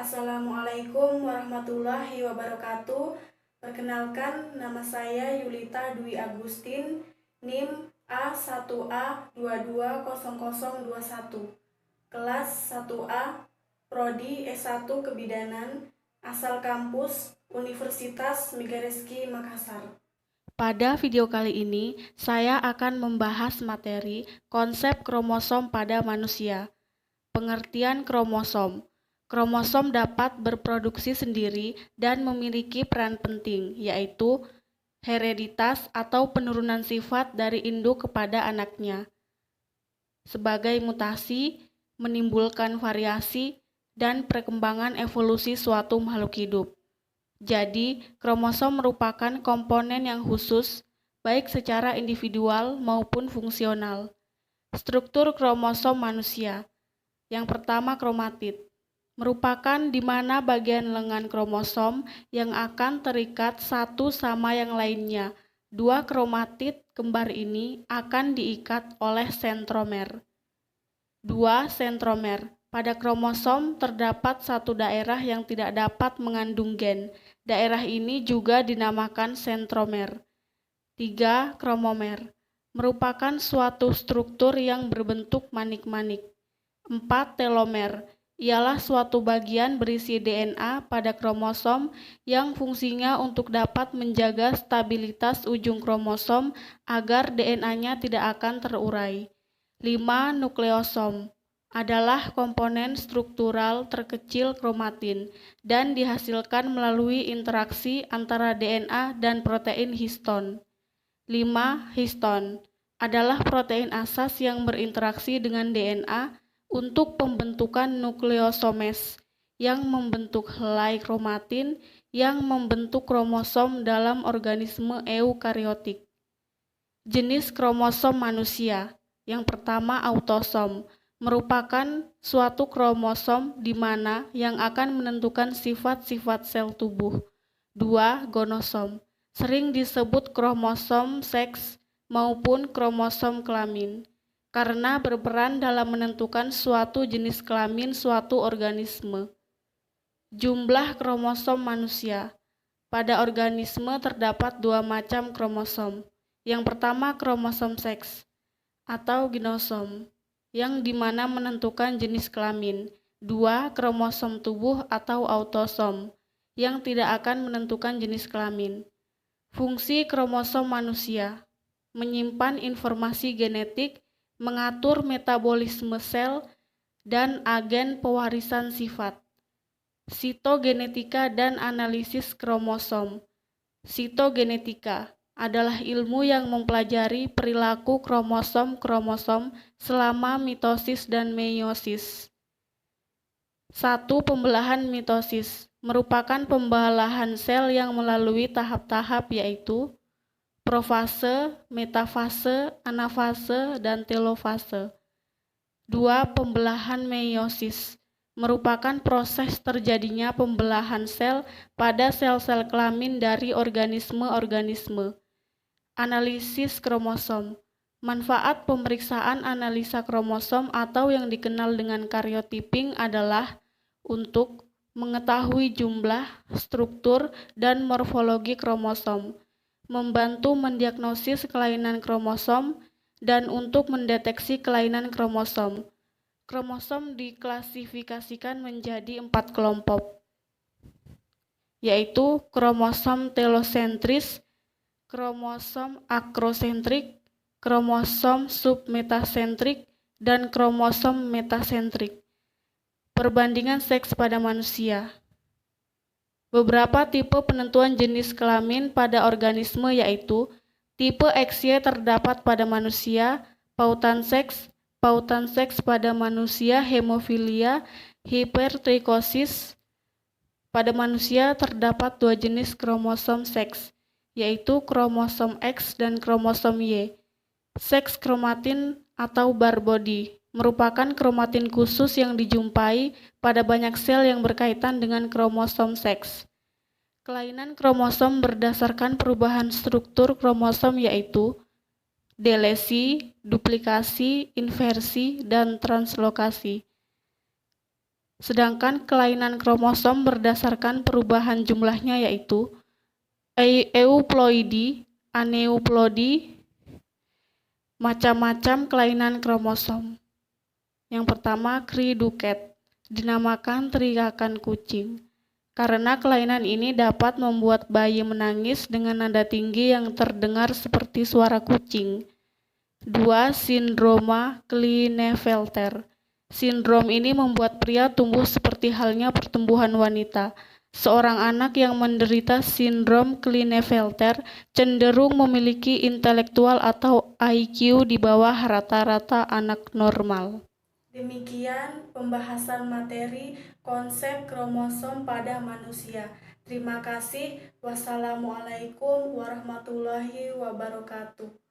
Assalamualaikum warahmatullahi wabarakatuh. Perkenalkan, nama saya Yulita Dwi Agustin, NIM A1A220021, kelas 1A, Prodi S1 Kebidanan, asal kampus Universitas Mighareski Makassar. Pada video kali ini, saya akan membahas materi konsep kromosom pada manusia. Pengertian kromosom. Kromosom dapat berproduksi sendiri dan memiliki peran penting, yaitu hereditas atau penurunan sifat dari induk kepada anaknya. Sebagai mutasi, menimbulkan variasi dan perkembangan evolusi suatu makhluk hidup. Jadi, kromosom merupakan komponen yang khusus, baik secara individual maupun fungsional. Struktur kromosom manusia. Yang pertama, kromatid. Merupakan di mana bagian lengan kromosom yang akan terikat satu sama yang lainnya. Dua kromatid kembar ini akan diikat oleh sentromer. Dua, sentromer. Pada kromosom terdapat satu daerah yang tidak dapat mengandung gen. Daerah ini juga dinamakan sentromer. 3. Kromomer. Merupakan suatu struktur yang berbentuk manik-manik. 4. Telomer. Ialah suatu bagian berisi DNA pada kromosom yang fungsinya untuk dapat menjaga stabilitas ujung kromosom agar DNA-nya tidak akan terurai. 5. Nukleosom adalah komponen struktural terkecil kromatin dan dihasilkan melalui interaksi antara DNA dan protein histon. 5. Histon adalah protein asas yang berinteraksi dengan DNA untuk pembentukan nukleosomes yang membentuk helai kromatin yang membentuk kromosom dalam organisme eukariotik. Jenis kromosom manusia. Yang pertama, autosom. Merupakan suatu kromosom di mana yang akan menentukan sifat-sifat sel tubuh. 2. Gonosom. Sering disebut kromosom seks maupun kromosom kelamin karena berperan dalam menentukan suatu jenis kelamin suatu organisme. Jumlah kromosom manusia. Pada organisme terdapat dua macam kromosom. Yang pertama, kromosom seks atau ginosom yang dimana menentukan jenis kelamin. 2. Kromosom tubuh atau autosom yang tidak akan menentukan jenis kelamin. Fungsi kromosom manusia: menyimpan informasi genetik, mengatur metabolisme sel, dan agen pewarisan sifat. Sitogenetika dan analisis kromosom. Sitogenetika adalah ilmu yang mempelajari perilaku kromosom-kromosom selama mitosis dan meiosis. 1. Pembelahan mitosis merupakan pembelahan sel yang melalui tahap-tahap yaitu profase, metafase, anafase, dan telofase. 2. Pembelahan meiosis merupakan proses terjadinya pembelahan sel pada sel-sel kelamin dari organisme-organisme. Analisis kromosom. Manfaat pemeriksaan analisa kromosom atau yang dikenal dengan karyotyping adalah untuk mengetahui jumlah, struktur, dan morfologi kromosom, membantu mendiagnosis kelainan kromosom, dan untuk mendeteksi kelainan kromosom. Kromosom diklasifikasikan menjadi 4 kelompok, yaitu kromosom telosentris, kromosom akrosentrik, kromosom submetasentrik, dan kromosom metasentrik. Perbandingan seks pada manusia. Beberapa tipe penentuan jenis kelamin pada organisme yaitu tipe XY terdapat pada manusia, pautan seks pada manusia, hemofilia, hipertrikosis. Pada manusia terdapat dua jenis kromosom seks, yaitu kromosom X dan kromosom Y. Seks kromatin atau barbody merupakan kromatin khusus yang dijumpai pada banyak sel yang berkaitan dengan kromosom seks. Kelainan kromosom berdasarkan perubahan struktur kromosom yaitu delesi, duplikasi, inversi, dan translokasi. Sedangkan kelainan kromosom berdasarkan perubahan jumlahnya yaitu euploidi, aneuploidi, macam-macam kelainan kromosom. Yang pertama, Cri du Cat, dinamakan teriakan kucing. Karena kelainan ini dapat membuat bayi menangis dengan nada tinggi yang terdengar seperti suara kucing. 2. Sindroma Klinefelter. Sindrom ini membuat pria tumbuh seperti halnya pertumbuhan wanita. Seorang anak yang menderita sindrom Klinefelter cenderung memiliki intelektual atau IQ di bawah rata-rata anak normal. Demikian pembahasan materi konsep kromosom pada manusia. Terima kasih. Wassalamualaikum warahmatullahi wabarakatuh.